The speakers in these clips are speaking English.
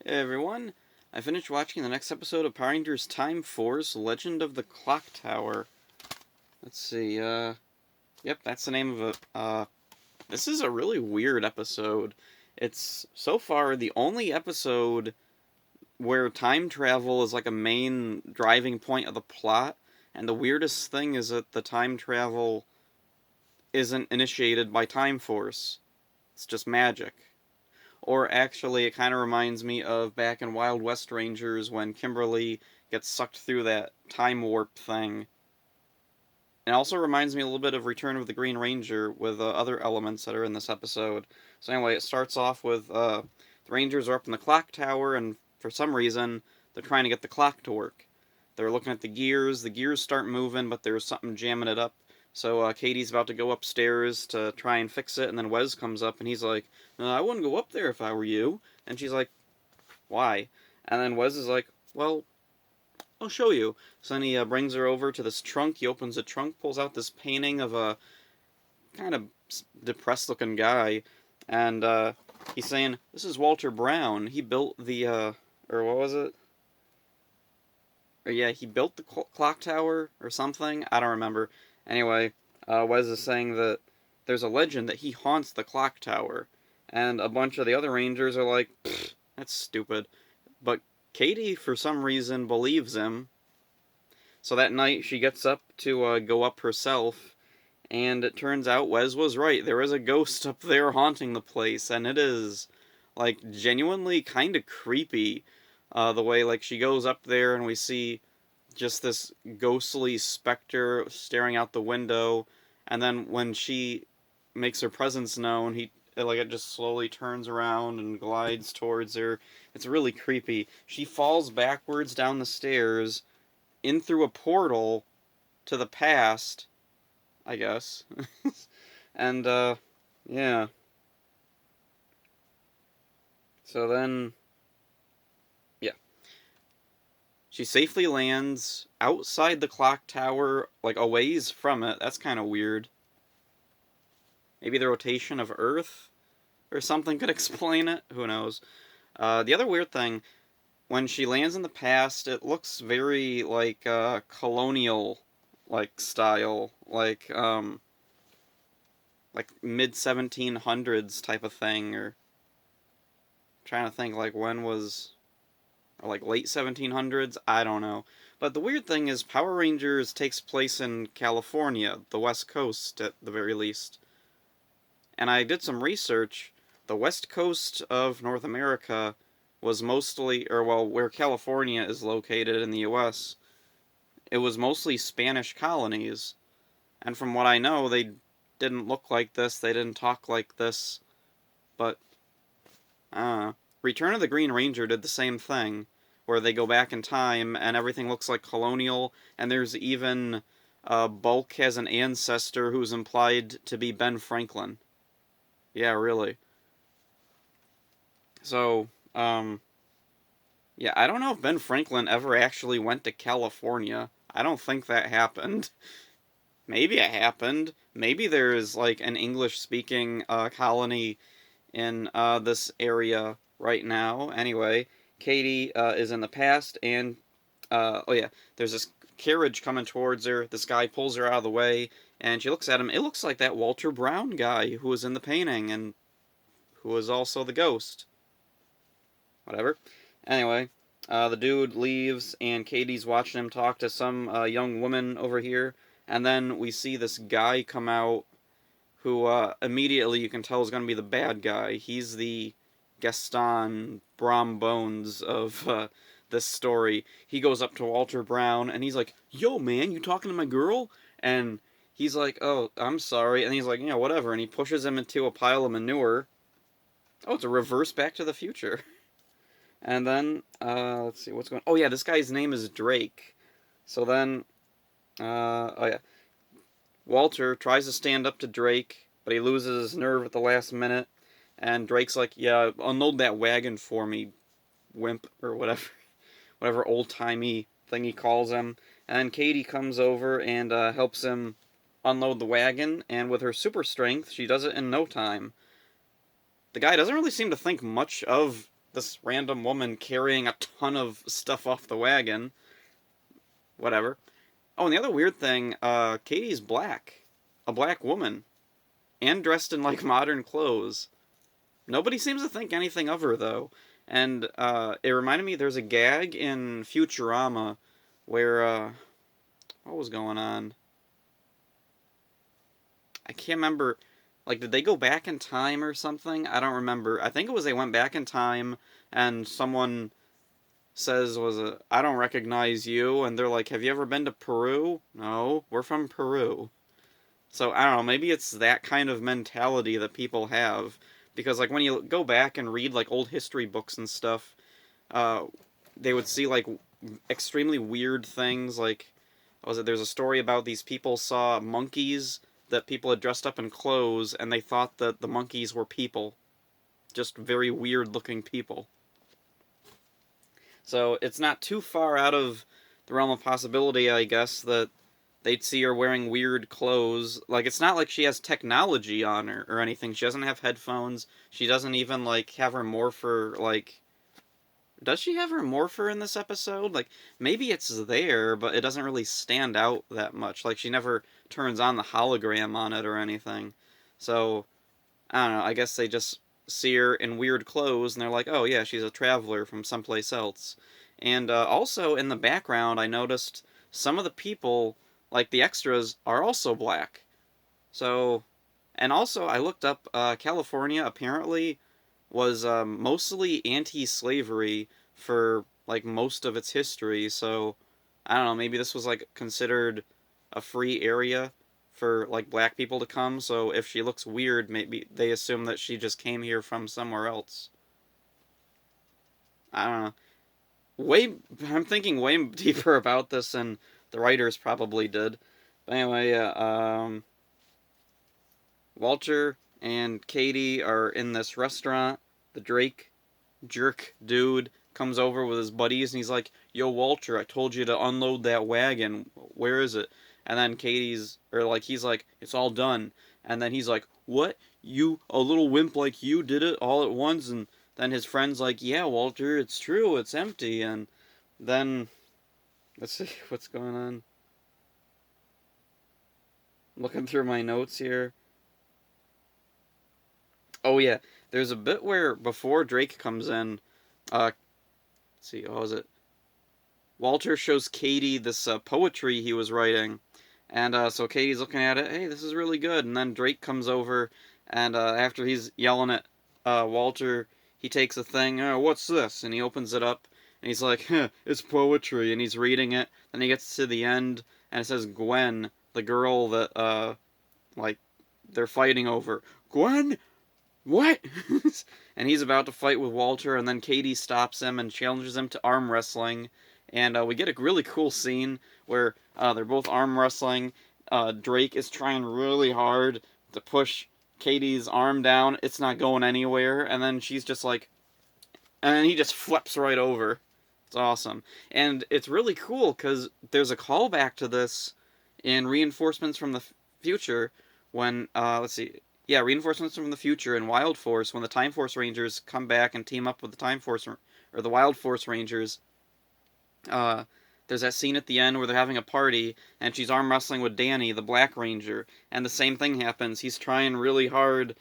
Hey everyone, I finished watching the next episode of Power Rangers Time Force Legend of the Clock Tower. Let's see, yep, that's the name of it. This is a really weird episode. It's so far the only episode where time travel is like a main driving point of the plot, and the weirdest thing is that the time travel isn't initiated by Time Force. It's just magic. Or actually, it kind of reminds me of back in Wild West Rangers when Kimberly gets sucked through that time warp thing. It also reminds me a little bit of Return of the Green Ranger with other elements that are in this episode. So anyway, it starts off with the Rangers are up in the clock tower, and for some reason, they're trying to get the clock to work. They're looking at the gears start moving, but there's something jamming it up. So Katie's about to go upstairs to try and fix it, and then Wes comes up and he's like, I wouldn't go up there if I were you. And she's like, why? And then Wes is like, well, I'll show you. So then he brings her over to this trunk. He opens the trunk, pulls out this painting of a kind of depressed looking guy, and he's saying, this is Walter Brown. He built or what was it? Or yeah, he built the clock tower or something. I don't remember. Anyway, Wes is saying that there's a legend that he haunts the clock tower, and a bunch of the other rangers are like, that's stupid. But Katie, for some reason, believes him. So that night, she gets up to go up herself, and it turns out Wes was right. There is a ghost up there haunting the place, and it is, like, genuinely kind of creepy. The way, like, she goes up there and we see just this ghostly specter staring out the window, and then when she makes her presence known, it just slowly turns around and glides towards her. It's really creepy. She falls backwards down the stairs, in through a portal to the past, I guess. And yeah. So then yeah. She safely lands outside the clock tower, like a ways from it. That's kind of weird. Maybe the rotation of Earth or something could explain it. Who knows? The other weird thing, when she lands in the past, it looks very like colonial like style, like mid 1700s type of thing, or I'm trying to think like when was or like late 1700s. I don't know. But the weird thing is, Power Rangers takes place in California, the West Coast at the very least. And I did some research. The West Coast of North America was mostly, or well, where California is located in the U.S., it was mostly Spanish colonies. And from what I know, they didn't look like this, they didn't talk like this, but Return of the Green Ranger did the same thing, where they go back in time and everything looks like colonial, and there's even Bulk has an ancestor who's implied to be Ben Franklin. Yeah, really. So, yeah, I don't know if Ben Franklin ever actually went to California. I don't think that happened. Maybe it happened. Maybe there's like an English speaking colony in this area right now. Anyway, Katie is in the past, and oh yeah, there's this carriage coming towards her. This guy pulls her out of the way, and she looks at him. It looks like that Walter Brown guy who was in the painting and who was also the ghost. Whatever. Anyway, the dude leaves, and Katie's watching him talk to some young woman over here, and then we see this guy come out who immediately you can tell is going to be the bad guy. He's the Gaston Brom Bones of this story. He goes up to Walter Brown and he's like, "Yo, man, you talking to my girl?" And he's like, "Oh, I'm sorry." And he's like, "Yeah, whatever." And he pushes him into a pile of manure. Oh, it's a reverse Back to the Future. And then let's see what's going. Oh yeah, this guy's name is Drake. So then, oh yeah, Walter tries to stand up to Drake, but he loses his nerve at the last minute. And Drake's like, "Yeah, unload that wagon for me, wimp," or whatever, whatever old timey thing he calls him. And Katie comes over and helps him unload the wagon. And with her super strength, she does it in no time. The guy doesn't really seem to think much of this random woman carrying a ton of stuff off the wagon. Whatever. Oh, and the other weird thing, Katie's black. A black woman. And dressed in, like, modern clothes. Nobody seems to think anything of her, though. And, it reminded me, there's a gag in Futurama where, what was going on? I can't remember. Like, did they go back in time or something? I don't remember. I think it was they went back in time and someone says, I don't recognize you. And they're like, have you ever been to Peru? No, we're from Peru. So, I don't know, maybe it's that kind of mentality that people have. Because, like, when you go back and read, like, old history books and stuff, uh, they would see, like, extremely weird things. Like, there's a story about these people saw monkeys that people had dressed up in clothes, and they thought that the monkeys were people. Just very weird-looking people. So, it's not too far out of the realm of possibility, I guess, that they'd see her wearing weird clothes. Like, it's not like she has technology on her or anything. She doesn't have headphones. She doesn't even, like, have her morpher, like... Does she have her morpher in this episode? Like, maybe it's there, but it doesn't really stand out that much. Like, she never turns on the hologram on it or anything. So, I don't know, I guess they just see her in weird clothes, and they're like, oh yeah, she's a traveler from someplace else. And also, in the background, I noticed some of the people, like the extras, are also black. So, and also, I looked up, California apparently was mostly anti-slavery for, like, most of its history, so, I don't know, maybe this was, like, considered a free area for, like, black people to come, so if she looks weird, maybe they assume that she just came here from somewhere else. I don't know. I'm thinking way deeper about this than the writers probably did. But anyway, yeah, Walter and Katie are in this restaurant. The Drake jerk dude comes over with his buddies and he's like, yo, Walter, I told you to unload that wagon. Where is it? And then he's like, it's all done. And then he's like, what? You, a little wimp like you, did it all at once? And then his friend's like, yeah, Walter, it's true, it's empty. And then, let's see what's going on. Looking through my notes here. Oh, yeah, there's a bit where before Drake comes in, let's see, what was it? Walter shows Katie this poetry he was writing, and so Katie's looking at it. Hey, this is really good. And then Drake comes over, and after he's yelling at Walter, he takes a thing. Oh, what's this? And he opens it up, and he's like, it's poetry. And he's reading it. Then he gets to the end, and it says Gwen, the girl that like they're fighting over. Gwen, what? And he's about to fight with Walter, and then Katie stops him and challenges him to arm wrestling. And we get a really cool scene where they're both arm wrestling. Drake is trying really hard to push Katie's arm down. It's not going anywhere. And then she's just like... And then he just flips right over. It's awesome. And it's really cool because there's a callback to this in Reinforcements from the Future when, let's see... Yeah, Reinforcements from the Future in Wild Force, when the Time Force Rangers come back and team up with the Time Force... or the Wild Force Rangers... there's that scene at the end where they're having a party, and she's arm wrestling with Danny, the Black Ranger, and the same thing happens. He's trying really hard.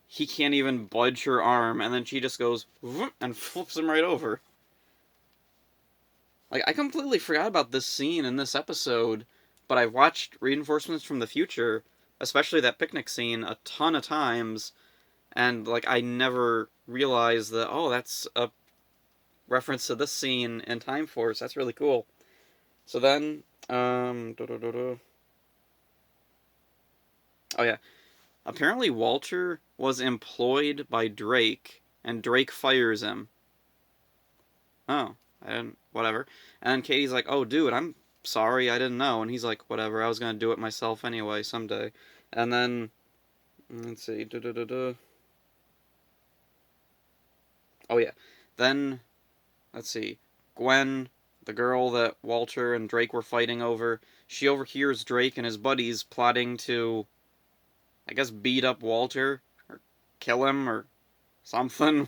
He can't even budge her arm, and then she just goes, whoop, and flips him right over. Like, I completely forgot about this scene in this episode, but I've watched Reinforcements from the Future, especially that picnic scene, a ton of times, and, like, I never realized that, oh, that's a reference to this scene in Time Force. That's really cool. So then, oh yeah, apparently Walter was employed by Drake, and Drake fires him. Oh, whatever. And then Katie's like, oh, dude, I'm sorry, I didn't know. And he's like, whatever, I was gonna do it myself anyway, someday. And then, let's see, oh yeah, then, let's see, Gwen, the girl that Walter and Drake were fighting over, she overhears Drake and his buddies plotting to, I guess, beat up Walter, or kill him, or something.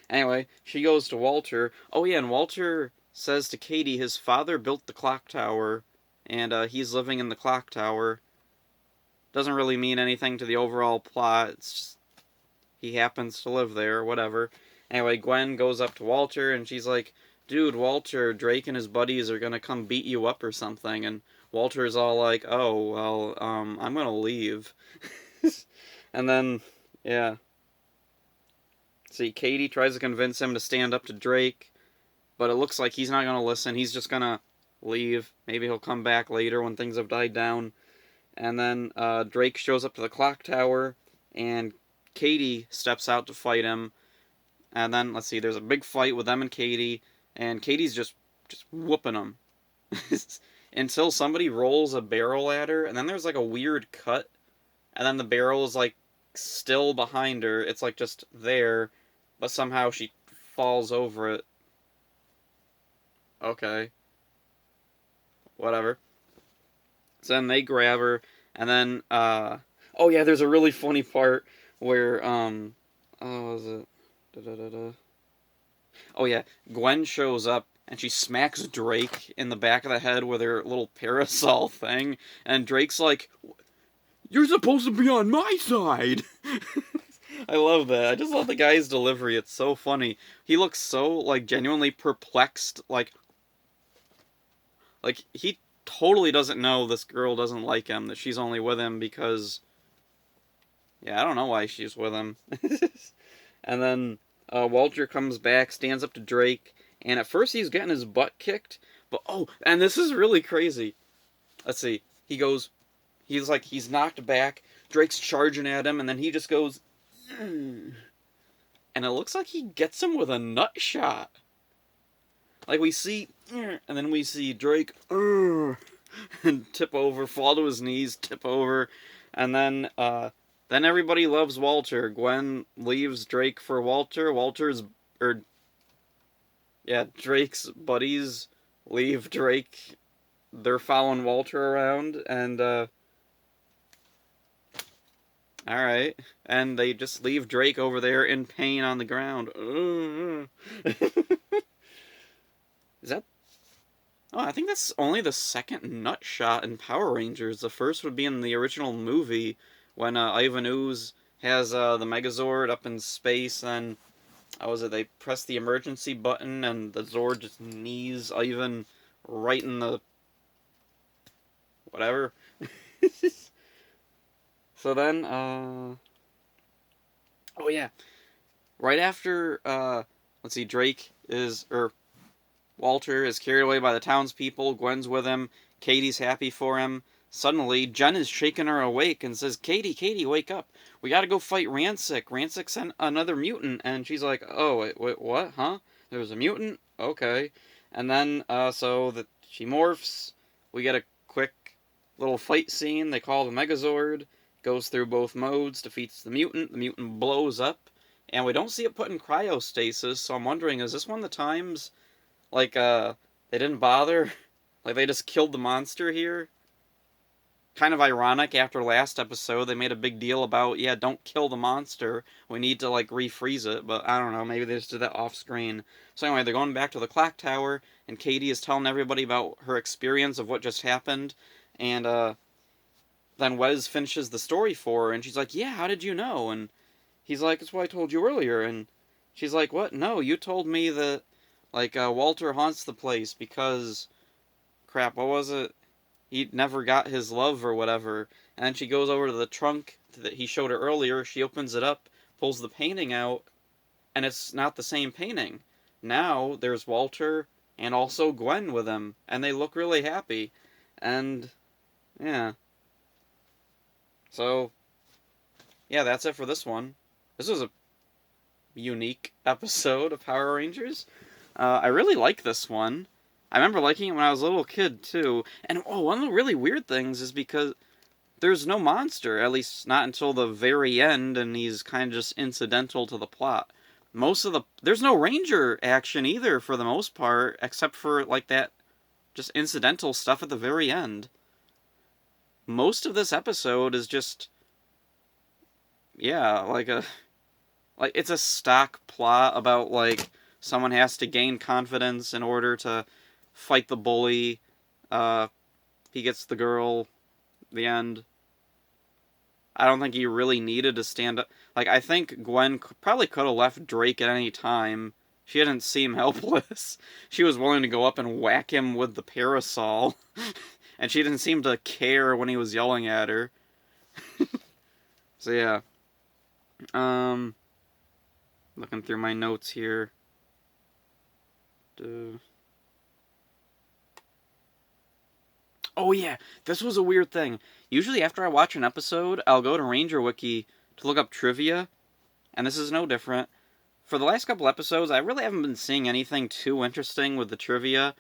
Anyway, she goes to Walter. Oh yeah, and Walter says to Katie his father built the clock tower, and he's living in the clock tower. Doesn't really mean anything to the overall plot. It's just he happens to live there, whatever. Anyway, Gwen goes up to Walter, and she's like, dude, Walter, Drake and his buddies are gonna come beat you up or something. And Walter's all like, oh, well, I'm gonna leave. And then, yeah. See, Katie tries to convince him to stand up to Drake, but it looks like he's not gonna listen. He's just gonna leave. Maybe he'll come back later when things have died down. And then Drake shows up to the clock tower, and Katie steps out to fight him. And then, let's see, there's a big fight with them and Katie, and Katie's just whooping him. Until somebody rolls a barrel at her, and then there's like a weird cut, and then the barrel is like still behind her. It's like just there, but somehow she falls over it. Okay. Whatever. So then they grab her, and then, oh yeah, there's a really funny part where, oh, was it? Da-da-da-da. Oh yeah, Gwen shows up, and she smacks Drake in the back of the head with her little parasol thing, and Drake's like, you're supposed to be on my side! I love that. I just love the guy's delivery. It's so funny. He looks so, like, genuinely perplexed, like, he totally doesn't know this girl doesn't like him, that she's only with him because... Yeah, I don't know why she's with him. And then Walter comes back, stands up to Drake, and at first he's getting his butt kicked, but oh, and this is really crazy. Let's see. He's knocked back, Drake's charging at him, and then he just goes... And it looks like he gets him with a nut shot. Like, we see, and then we see Drake, and tip over, fall to his knees, tip over, and then everybody loves Walter. Gwen leaves Drake for Walter. Drake's buddies leave Drake. They're following Walter around, and, alright. And they just leave Drake over there in pain on the ground. Is that... Oh, I think that's only the second nut shot in Power Rangers. The first would be in the original movie, when Ivan Ooze has the Megazord up in space, and they press the emergency button, and the Zord just knees Ivan right in the... whatever. So then, oh yeah. Right after, let's see, Walter is carried away by the townspeople, Gwen's with him, Katie's happy for him. Suddenly, Jen is shaking her awake and says, Katie, wake up. We gotta go fight Ransik. Ransik's another mutant. And she's like, oh, wait, what, huh? There was a mutant? Okay. And then, she morphs. We get a quick little fight scene. They call the Megazord. Goes through both modes, defeats the mutant. The mutant blows up. And we don't see it put in cryostasis, so I'm wondering, is this one of the times... Like, they didn't bother? Like, they just killed the monster here? Kind of ironic, after last episode, they made a big deal about, yeah, don't kill the monster. We need to, like, refreeze it, but I don't know, maybe they just did that off-screen. So anyway, they're going back to the clock tower, and Katie is telling everybody about her experience of what just happened, and, then Wes finishes the story for her, and she's like, yeah, how did you know? And he's like, it's what I told you earlier, and she's like, what? No, you told me that... Like, Walter haunts the place because... Crap, what was it? He never got his love or whatever. And then she goes over to the trunk that he showed her earlier. She opens it up, pulls the painting out, and it's not the same painting. Now, there's Walter and also Gwen with him. And they look really happy. And, yeah. So, yeah, that's it for this one. This was a unique episode of Power Rangers. I really like this one. I remember liking it when I was a little kid, too. And, one of the really weird things is because there's no monster, at least not until the very end, and he's kind of just incidental to the plot. There's no Ranger action either, for the most part, except for, like, that just incidental stuff at the very end. Most of this episode is just, yeah, like like, it's a stock plot about, like, someone has to gain confidence in order to fight the bully. He gets the girl, the end. I don't think he really needed to stand up. Like, I think Gwen probably could have left Drake at any time. She didn't seem helpless. She was willing to go up and whack him with the parasol. And she didn't seem to care when he was yelling at her. So, yeah. Looking through my notes here. Oh yeah, this was a weird thing. Usually after I watch an episode, I'll go to Ranger Wiki to look up trivia, and this is no different. For the last couple episodes, I really haven't been seeing anything too interesting with the trivia,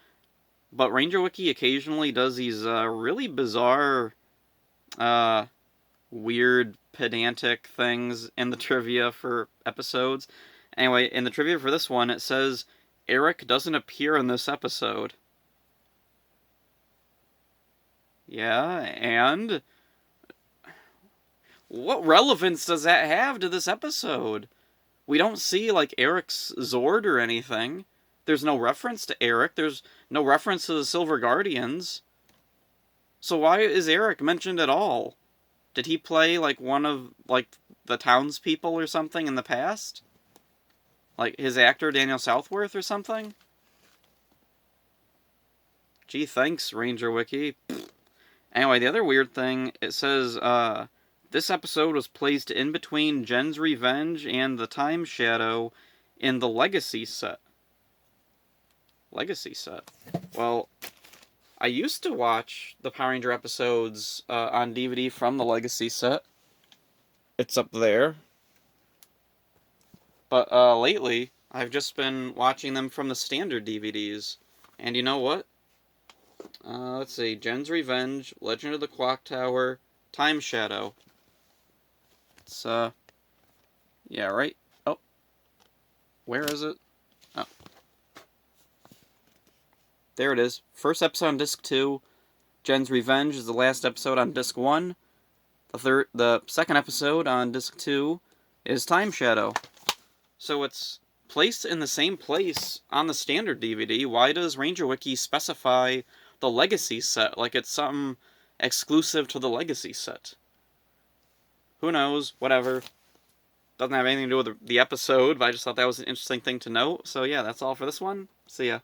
but Ranger Wiki occasionally does these really bizarre, weird, pedantic things in the trivia for episodes. Anyway, in the trivia for this one, it says Eric doesn't appear in this episode. Yeah, and what relevance does that have to this episode? We don't see, like, Eric's Zord or anything. There's no reference to Eric. There's no reference to the Silver Guardians. So why is Eric mentioned at all? Did he play, like, one of, like, the townspeople or something in the past? Like, his actor, Daniel Southworth or something? Gee, thanks, Ranger Wiki. Anyway, the other weird thing, it says, this episode was placed in between Jen's Revenge and the Time Shadow in the Legacy set. Legacy set. Well, I used to watch the Power Ranger episodes on DVD from the Legacy set. It's up there. But lately, I've just been watching them from the standard DVDs. And you know what? Let's see. Jen's Revenge, Legend of the Clock Tower, Time Shadow. It's, yeah, right? Oh. Where is it? Oh. There it is. First episode on Disc 2. Jen's Revenge is the last episode on Disc 1. The second episode on Disc 2 is Time Shadow. So it's placed in the same place on the standard DVD. Why does Ranger Wiki specify the Legacy set like it's something exclusive to the Legacy set? Who knows? Whatever. Doesn't have anything to do with the episode, but I just thought that was an interesting thing to note. So yeah, that's all for this one. See ya.